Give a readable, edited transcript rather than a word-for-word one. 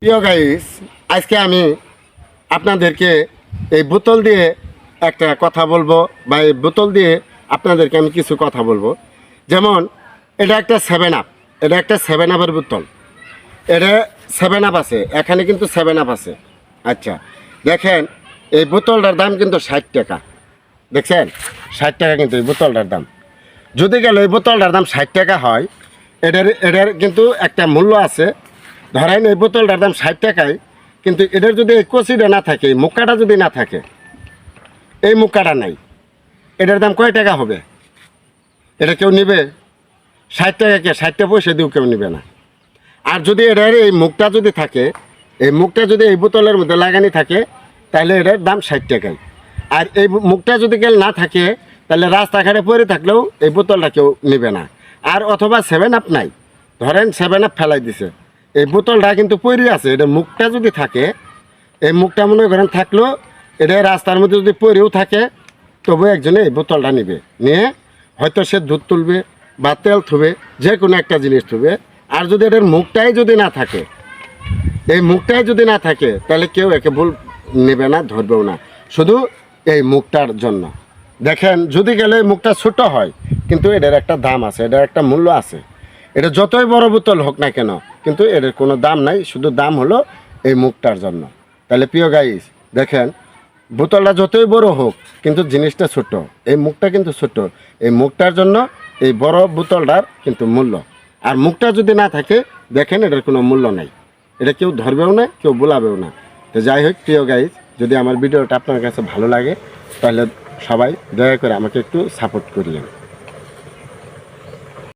প্রিয় গাইস, আজকে আমি আপনাদেরকে এই বোতল দিয়ে একটা কথা বলবো, বা এই বোতল দিয়ে আপনাদেরকে আমি কিছু কথা বলবো। যেমন এটা একটা 7 আপ, এটা একটা 7 আপের বোতল। এটা 7 আপ আছে, এখানে কিন্তু 7 আপ আছে। আচ্ছা দেখেন, এই বোতলটার দাম কিন্তু 60 টাকা। দেখছেন, 60 টাকা কিন্তু এই বোতলটার দাম। যদি গেল এই বোতলটার দাম 60 টাকা হয়, এটার কিন্তু একটা মূল্য আছে। ধরেন এই বোতলটার দাম 60 টাকায়, কিন্তু এটার যদি এই কচিটা না থাকে, এই মুক্কাটা যদি না থাকে, এই মুক্কাটা নাই, এটার দাম কয় টাকা হবে? এটা কেউ নিবে? 60 টাকাকে 60টা পয়সা দিয়েও কেউ নিবে না। আর যদি এটার এই মুখটা যদি থাকে, এই মুখটা যদি এই বোতলের মধ্যে লাগানি থাকে, তাহলে এটার দাম 60 টাকায়। আর এই মুখটা যদি কেউ না থাকে, তাহলে রাস্তাঘাটে পড়ে থাকলেও এই বোতলটা কেউ নেবে না। আর অথবা 7 আপ নাই, ধরেন 7 আপ ফেলাই দিছে, এই বোতলটা কিন্তু পড়ে আছে, এটা মুখটা যদি থাকে, এই মুখটা মনে করেন থাকলেও এটা রাস্তার মধ্যে যদি পড়েও থাকে, তবু একজনে এই বোতলটা নেবে, নিয়ে হয়তো সে দুধ তুলবে বা তেল থুবে, যে কোনো একটা জিনিস থুবে। আর যদি এটার মুখটাই যদি না থাকে, এই মুখটাই যদি না থাকে, তাহলে কেউ একে ভুল নেবে না, ধরবেও না, শুধু এই মুখটার জন্য। দেখেন, যদি গেলে এই মুখটা ছোট হয়, কিন্তু এটার একটা দাম আছে, এটার একটা মূল্য আছে। এটা যতই বড় বোতল হোক না কেন, কিন্তু এর কোনো দাম নাই, শুধু দাম হলো এই মুখটার জন্য। তাহলে প্রিয় গাইস, দেখেন, বোতলটা যতই বড় হোক, কিন্তু জিনিসটা ছোট, এই মুখটা কিন্তু ছোট। এই মুখটার জন্য এই বড় বোতলটার কিন্তু মূল্য। আর মুখটা যদি না থাকে, দেখেন এটার কোনো মূল্য নাই, এটা কেউ ধরবেও না, কেউ বোলাবেও না। তো যাই হোক প্রিয় গাইস, যদি আমার ভিডিওটা আপনার কাছে ভালো লাগে, তাহলে সবাই দয়া করে আমাকে একটু সাপোর্ট করিয়েন।